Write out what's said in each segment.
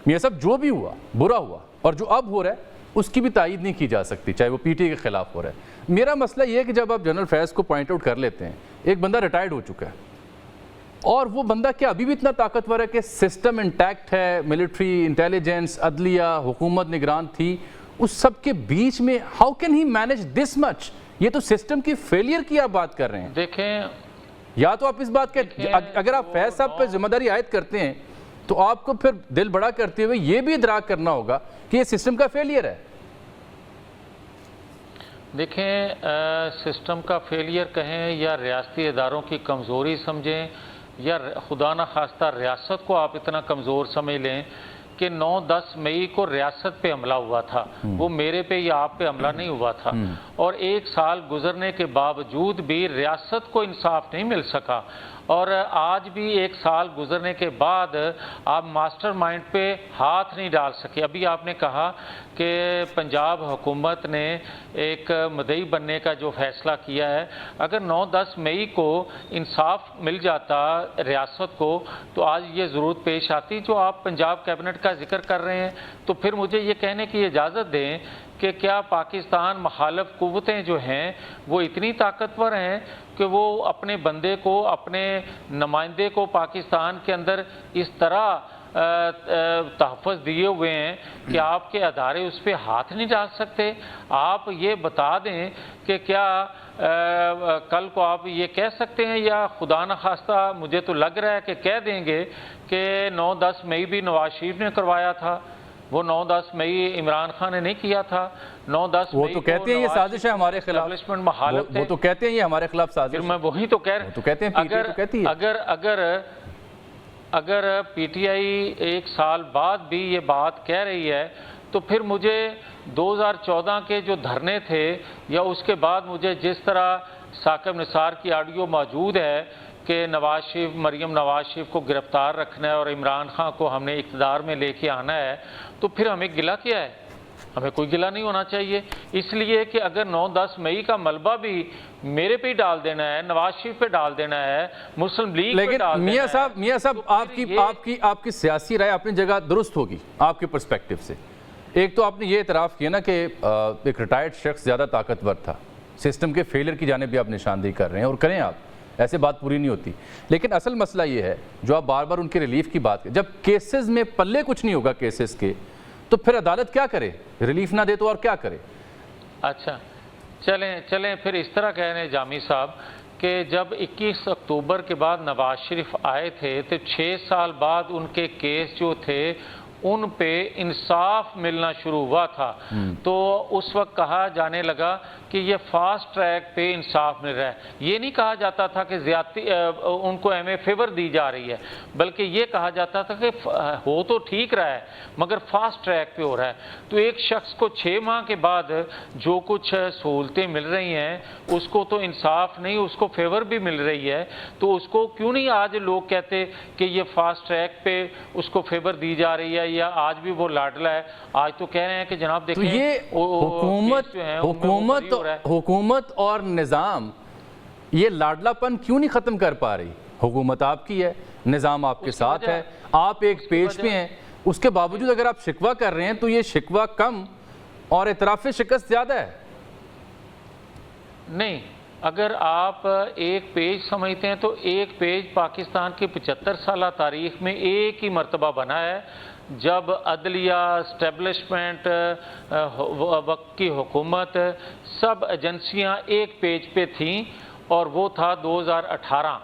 میاں صاحب جو بھی ہوا برا ہوا اور جو اب ہو رہا ہے اس کی بھی تائید نہیں کی جا سکتی، چاہے وہ پی ٹی آئی کے خلاف ہو رہا ہے۔ میرا مسئلہ یہ ہے کہ جب آپ جنرل فیض کو پوائنٹ آؤٹ کر لیتے ہیں، ایک بندہ ریٹائرڈ ہو چکا ہے اور وہ بندہ کیا ابھی بھی اتنا طاقتور ہے کہ سسٹم انٹیکٹ ہے، ملٹری، انٹیلیجنس، عدلیہ، حکومت نگران تھی، اس سب کے بیچ میں how can he manage this much? یہ تو سسٹم کی فیلئر کی آپ بات کر رہے ہیں۔ دیکھیں یا تو آپ اس بات کے اگر آپ فیض صاحب پہ ذمہ داری عائد کرتے ہیں تو آپ کو پھر دل بڑا کرتے ہوئے یہ بھی ادراک کرنا ہوگا کہ یہ سسٹم کا فیلئر ہے۔ دیکھیں سسٹم کا فیلئر کہیں یا ریاستی اداروں کی کمزوری سمجھیں یا خدا نہ خواستہ ریاست کو آپ اتنا کمزور سمجھ لیں کہ 9-10 مئی کو ریاست پہ حملہ ہوا تھا، وہ میرے پہ یا آپ پہ حملہ نہیں ہوا تھا، اور 1 سال گزرنے کے باوجود بھی ریاست کو انصاف نہیں مل سکا، اور آج بھی 1 سال گزرنے کے بعد آپ ماسٹر مائنڈ پہ ہاتھ نہیں ڈال سکے۔ ابھی آپ نے کہا کہ پنجاب حکومت نے ایک مدعی بننے کا جو فیصلہ کیا ہے، اگر 9-10 مئی کو انصاف مل جاتا ریاست کو تو آج یہ ضرورت پیش آتی جو آپ پنجاب کیبنٹ کا ذکر کر رہے ہیں۔ تو پھر مجھے یہ کہنے کی اجازت دیں کہ کیا پاکستان مخالف قوتیں جو ہیں وہ اتنی طاقتور ہیں کہ وہ اپنے بندے کو، اپنے نمائندے کو پاکستان کے اندر اس طرح تحفظ دیے ہوئے ہیں کہ آپ کے ادارے اس پہ ہاتھ نہیں ڈال سکتے؟ آپ یہ بتا دیں کہ کیا کل کو آپ یہ کہہ سکتے ہیں یا خدا نہ خواستہ مجھے تو لگ رہا ہے کہ کہہ دیں گے کہ 9-10 مئی بھی نواز شریف نے کروایا تھا، وہ 9-10 مئی عمران خان نے نہیں کیا تھا، 9-10 وہ مئی تو کہتے ہیں یہ سازش ہے ہمارے خلاف، اسٹیبلشمنٹ مخالف تھے، وہ تو کہتے ہیں یہ ہمارے خلاف سازش ہے، پھر میں وہی تو کہہ رہا ہوں، وہ تو کہتے ہیں پی ٹی آئی تو کہتی ہے۔ اگر پی ٹی آئی 1 سال بعد بھی یہ بات کہہ رہی ہے تو پھر مجھے 2014 کے جو دھرنے تھے یا اس کے بعد مجھے جس طرح ثاقب نثار کی آڈیو موجود ہے کہ مریم نواز شریف کو گرفتار رکھنا ہے اور عمران خان کو ہم نے اقتدار میں لے کے آنا ہے، تو پھر ہمیں گلہ کیا ہے؟ ہمیں کوئی گلہ نہیں ہونا چاہیے، اس لیے کہ اگر 9-10 مئی کا ملبہ بھی میرے پہ ہی ڈال دینا ہے، نواز شریف پہ ڈال دینا ہے، مسلم لیگ پہ ڈال دینا ہے، لیکن میاں صاحب آپ کی سیاسی رائے اپنی جگہ درست ہوگی آپ کے پرسپیکٹیو سے۔ ایک تو آپ نے یہ اعتراف کیا نا کہ ایک ریٹائرڈ شخص زیادہ طاقتور تھا، سسٹم کے فیلئر کی جانب بھی آپ نشاندہی کر رہے ہیں، اور کریں آپ، ایسے بات پوری نہیں ہوتی، لیکن اصل مسئلہ یہ ہے جو آپ بار بار ان کے ریلیف کی بات کریں، جب کیسز میں پلے کچھ نہیں ہوگا کیسز کے تو پھر عدالت کیا کرے؟ ریلیف نہ دے تو اور کیا کرے؟ اچھا چلیں پھر اس طرح کہہ رہے ہیں جامی صاحب کہ جب 21 اکتوبر کے بعد نواز شریف آئے تھے تو 6 سال بعد ان کے کیس جو تھے ان پہ انصاف ملنا شروع ہوا تھا، تو اس وقت کہا جانے لگا کہ یہ فاسٹ ٹریک پہ انصاف مل رہا ہے۔ یہ نہیں کہا جاتا تھا کہ زیادتی ان کو ایم اے فیور دی جا رہی ہے، بلکہ یہ کہا جاتا تھا کہ ہو تو ٹھیک رہا ہے مگر فاسٹ ٹریک پہ ہو رہا ہے۔ تو ایک شخص کو 6 ماہ کے بعد جو کچھ سہولتیں مل رہی ہیں اس کو تو انصاف نہیں، اس کو فیور بھی مل رہی ہے، تو اس کو کیوں نہیں آج لوگ کہتے کہ یہ فاسٹ ٹریک پہ اس کو فیور دی جا رہی ہے یا آج بھی وہ لاڈلا ہے؟ آج تو کہہ رہے ہیں کہ جناب دیکھیں تو یہ حکومت اور نظام یہ لاڈلا پن کیوں نہیں ختم کر پا رہی؟ حکومت آپ کی ہے، نظام آپ کے ساتھ ہے، آپ ایک پیج پہ ہیں، اس کے باوجود اگر آپ شکوہ کر رہے ہیں تو یہ شکوہ کم اور اعتراف شکست زیادہ ہے۔ نہیں، اگر آپ ایک پیج سمجھتے ہیں تو ایک پیج پاکستان کی 75 سالہ تاریخ میں ایک ہی مرتبہ بنا ہے جب عدلیہ، اسٹیبلشمنٹ، وقت کی حکومت، سب ایجنسیاں ایک پیج پہ تھیں، اور وہ تھا 2018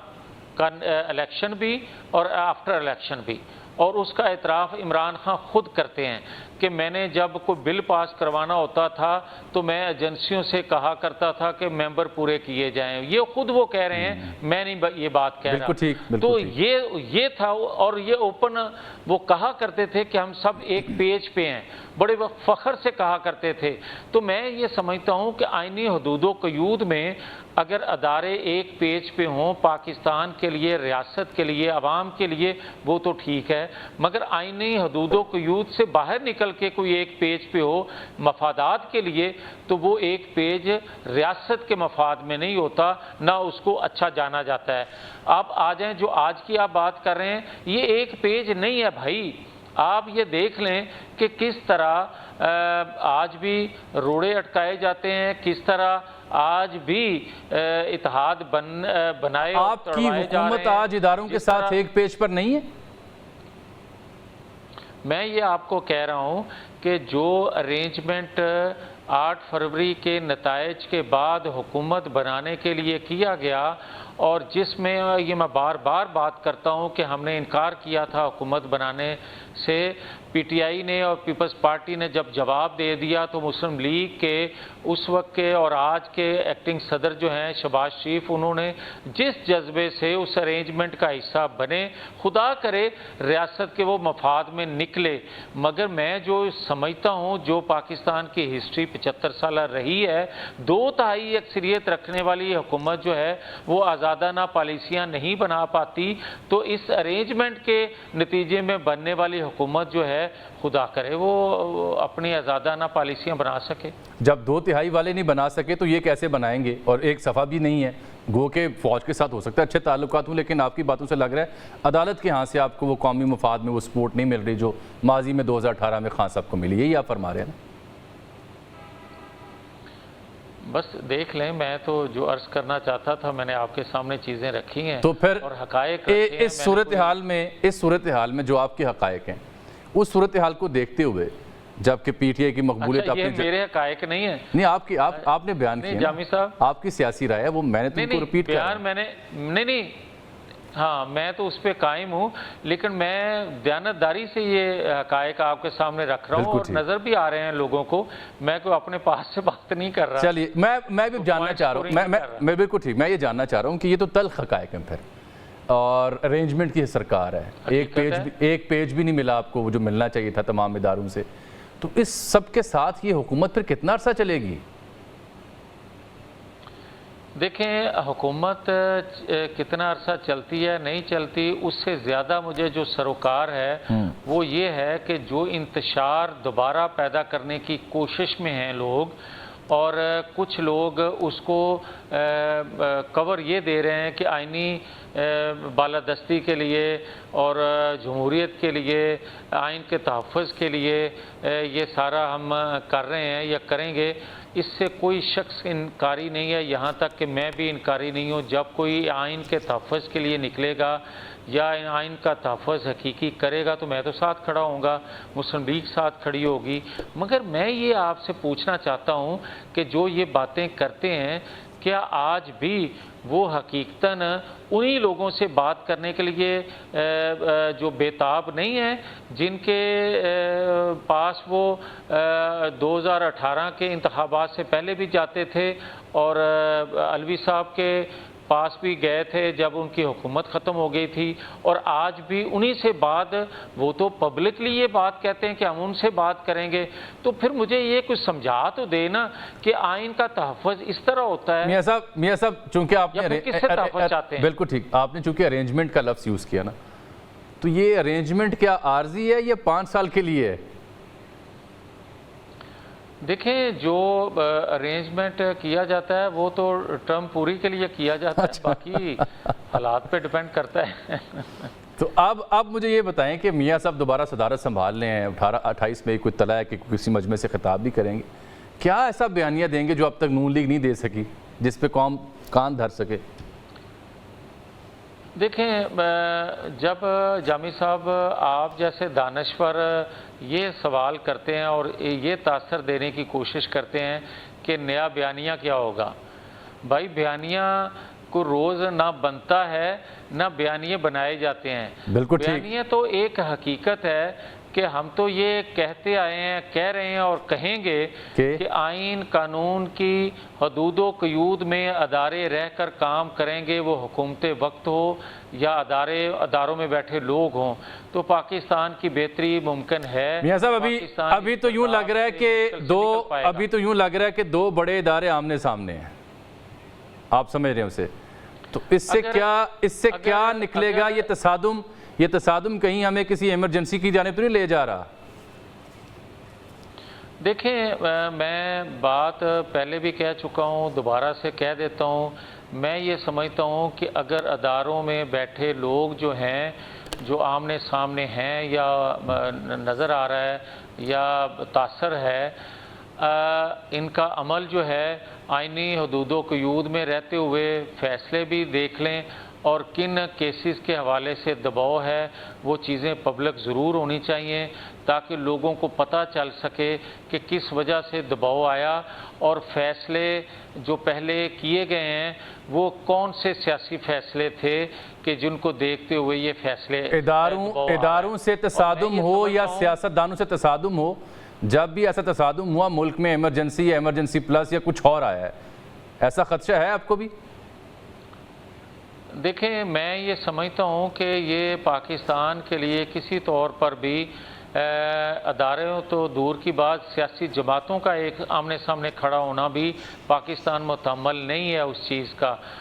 کا الیکشن بھی اور آفٹر الیکشن بھی، اور اس کا اعتراف عمران خان خود کرتے ہیں کہ میں نے جب کوئی بل پاس کروانا ہوتا تھا تو میں ایجنسیوں سے کہا کرتا تھا کہ ممبر پورے کیے جائیں، یہ خود وہ کہہ رہے ہیں، میں نہیں یہ بات کہہ رہا۔ تو یہ تھا، اور یہ اوپن وہ کہا کرتے تھے کہ ہم سب ایک پیج پہ ہیں، بڑے فخر سے کہا کرتے تھے۔ تو میں یہ سمجھتا ہوں کہ آئینی حدود و قیود میں اگر ادارے ایک پیج پہ ہوں پاکستان کے لیے، ریاست کے لیے، عوام کے لیے، وہ تو ٹھیک ہے، مگر آئینی حدود و قیود سے باہر نکل کے کوئی ایک پیج پہ ہو مفادات کے لیے، تو وہ ایک پیج ریاست کے مفاد میں نہیں ہوتا، نہ اس کو اچھا جانا جاتا ہے۔ آپ آ جائیں، جو آج کی آپ بات کر رہے ہیں، یہ ایک پیج نہیں ہے بھائی۔ آپ یہ دیکھ لیں کہ کس طرح آج بھی روڑے اٹکائے جاتے ہیں، کس طرح آج بھی اتحاد بنائے اور آپ کی توڑوائے جا رہے حکومت ہیں۔ آج اداروں کے ساتھ ایک پیج پر نہیں ہے؟ میں یہ آپ کو کہہ رہا ہوں کہ جو ارینجمنٹ 8 فروری کے نتائج کے بعد حکومت بنانے کے لیے کیا گیا، اور جس میں یہ میں بار بار بات کرتا ہوں کہ ہم نے انکار کیا تھا حکومت بنانے سے، پی ٹی آئی نے اور پیپلز پارٹی نے جب جواب دے دیا تو مسلم لیگ کے اس وقت کے اور آج کے ایکٹنگ صدر جو ہیں شہباز شریف، انہوں نے جس جذبے سے اس ارینجمنٹ کا حصہ بنے، خدا کرے ریاست کے وہ مفاد میں نکلے، مگر میں جو سمجھتا ہوں جو پاکستان کی ہسٹری 75 سالہ رہی ہے، 2/3 اکثریت رکھنے والی حکومت جو ہے وہ آزادانہ پالیسیاں نہیں بنا پاتی، تو اس ارینجمنٹ کے نتیجے میں بننے والی حکومت جو ہے خدا کرے وہ اپنی آزادانہ پالیسیاں بنا سکے۔ جب 2/3 والے نہیں بنا سکے تو یہ کیسے بنائیں گے؟ اور ایک صفحہ بھی نہیں ہے، گو کہ فوج کے ساتھ ہو سکتا ہے اچھے تعلقات ہوں، لیکن آپ کی باتوں سے لگ رہا ہے عدالت کے ہاں سے آپ کو وہ قومی مفاد میں وہ سپورٹ نہیں مل رہی جو ماضی میں 2018 میں خان صاحب کو ملی، یہی آپ فرما رہے ہیں نا؟ بس دیکھ لیں، میں تو جو عرض کرنا چاہتا تھا میں نے آپ کے سامنے چیزیں رکھی ہیں تو پھر اور حقائق رکھے ہیں۔ اس صورتحال میں جو آپ کے حقائق ہیں، اس صورتحال کو دیکھتے ہوئے جبکہ پی ٹی آئی کی مقبولیت اچھا، یہ میرے حقائق نہیں ہیں؟ نہیں، آپ نے بیان کیا، جامی صاحب آپ کی سیاسی رائے ہے، وہ میں نے تم کو رپیٹ کر رہا ہوں۔ بیان میں نے نہیں ہاں میں تو اس پہ قائم ہوں، لیکن میں دیانتداری سے یہ حقائق آپ کے سامنے رکھ رہا ہوں، اور نظر بھی آ رہے ہیں لوگوں کو، میں کوئی اپنے پاس سے بات نہیں کر رہا۔ چلیے میں بھی جاننا چاہ رہا ہوں، میں بالکل ٹھیک، میں یہ جاننا چاہ رہا ہوں کہ یہ تو تلخ حقائق ہیں پھر، اور ارینجمنٹ کی سرکار ہے، ایک پیج بھی نہیں ملا آپ کو وہ جو ملنا چاہیے تھا تمام اداروں سے، تو اس سب کے ساتھ یہ حکومت پھر کتنا عرصہ چلے گی؟ دیکھیں حکومت کتنا عرصہ چلتی ہے نہیں چلتی، اس سے زیادہ مجھے جو سروکار ہے وہ یہ ہے کہ جو انتشار دوبارہ پیدا کرنے کی کوشش میں ہیں لوگ، اور کچھ لوگ اس کو کور یہ دے رہے ہیں کہ آئینی بالادستی کے لیے اور جمہوریت کے لیے، آئین کے تحفظ کے لیے یہ سارا ہم کر رہے ہیں یا کریں گے، اس سے کوئی شخص انکاری نہیں ہے، یہاں تک کہ میں بھی انکاری نہیں ہوں۔ جب کوئی آئین کے تحفظ کے لیے نکلے گا یا آئین کا تحفظ حقیقی کرے گا تو میں تو ساتھ کھڑا ہوں گا، مسلم لیگ ساتھ کھڑی ہوگی، مگر میں یہ آپ سے پوچھنا چاہتا ہوں کہ جو یہ باتیں کرتے ہیں کیا آج بھی وہ حقیقتاً انہی لوگوں سے بات کرنے کے لیے جو بےتاب نہیں ہیں جن کے پاس وہ 2018 کے انتخابات سے پہلے بھی جاتے تھے، اور علوی صاحب کے پاس بھی گئے تھے جب ان کی حکومت ختم ہو گئی تھی، اور آج بھی انہی سے بات، وہ تو پبلکلی یہ بات کہتے ہیں کہ ہم ان سے بات کریں گے، تو پھر مجھے یہ کچھ سمجھا تو دینا کہ آئین کا تحفظ اس طرح ہوتا ہے۔ میاں صاحب چونکہ آپ نے کس سے تحفظ چاہتے ہیں؟ بالکل ٹھیک، آپ نے چونکہ ارینجمنٹ کا لفظ یوز کیا نا، تو یہ ارینجمنٹ کیا عارضی ہے یا 5 سال کے لیے ہے؟ دیکھیں جو ارینجمنٹ کیا جاتا ہے وہ تو ٹرم پوری کے لیے کیا جاتا ہے، باقی حالات پہ ڈیپینڈ کرتا ہے۔ تو اب مجھے یہ بتائیں کہ میاں صاحب دوبارہ صدارت سنبھال لیں ہیں، 28 میں کوئی اطلاع ہے کہ کسی مجمع سے خطاب بھی کریں گے، کیا ایسا بیانیہ دیں گے جو اب تک نون لیگ نہیں دے سکی، جس پہ قوم کان دھر سکے؟ دیکھیں جب جامی صاحب آپ جیسے دانشور یہ سوال کرتے ہیں اور یہ تاثر دینے کی کوشش کرتے ہیں کہ نیا بیانیہ کیا ہوگا، بھائی بیانیہ کو روز نہ بنتا ہے نہ بیانیے بنائے جاتے ہیں۔ بالکل ٹھیک، بیانیہ تو ایک حقیقت ہے کہ ہم تو یہ کہتے آئے ہیں، کہہ رہے ہیں اور کہیں گے کہ آئین قانون کی حدود و قیود میں ادارے رہ کر کام کریں گے، وہ حکومت وقت ہو یا اداروں میں بیٹھے لوگ ہوں، تو پاکستان کی بہتری ممکن ہے۔ میاں صاحب ابھی تو یوں لگ رہا ہے کہ دو بڑے ادارے آمنے سامنے ہیں، آپ سمجھ رہے ہیں اسے، تو اس سے کیا نکلے گا؟ یہ تصادم کہیں ہمیں کسی ایمرجنسی کی جانب تو نہیں لے جا رہا؟ دیکھیں میں بات پہلے بھی کہہ چکا ہوں، دوبارہ سے کہہ دیتا ہوں، میں یہ سمجھتا ہوں کہ اگر اداروں میں بیٹھے لوگ جو ہیں جو آمنے سامنے ہیں یا نظر آ رہا ہے یا تاثر ہے، ان کا عمل جو ہے آئینی حدود و قیود میں رہتے ہوئے فیصلے بھی دیکھ لیں، اور کن کیسز کے حوالے سے دباؤ ہے وہ چیزیں پبلک ضرور ہونی چاہیے، تاکہ لوگوں کو پتہ چل سکے کہ کس وجہ سے دباؤ آیا، اور فیصلے جو پہلے کیے گئے ہیں وہ کون سے سیاسی فیصلے تھے کہ جن کو دیکھتے ہوئے یہ فیصلے اداروں سے تصادم ہو یا سیاستدانوں سے تصادم ہو، جب بھی ایسا تصادم ہوا ملک میں ایمرجنسی یا ایمرجنسی پلس یا کچھ اور آیا ہے، ایسا خدشہ ہے آپ کو بھی؟ دیکھیں، میں یہ سمجھتا ہوں کہ یہ پاکستان کے لیے کسی طور پر بھی اداروں تو دور کی بات، سیاسی جماعتوں کا ایک آمنے سامنے کھڑا ہونا بھی پاکستان متحمل نہیں ہے اس چیز کا۔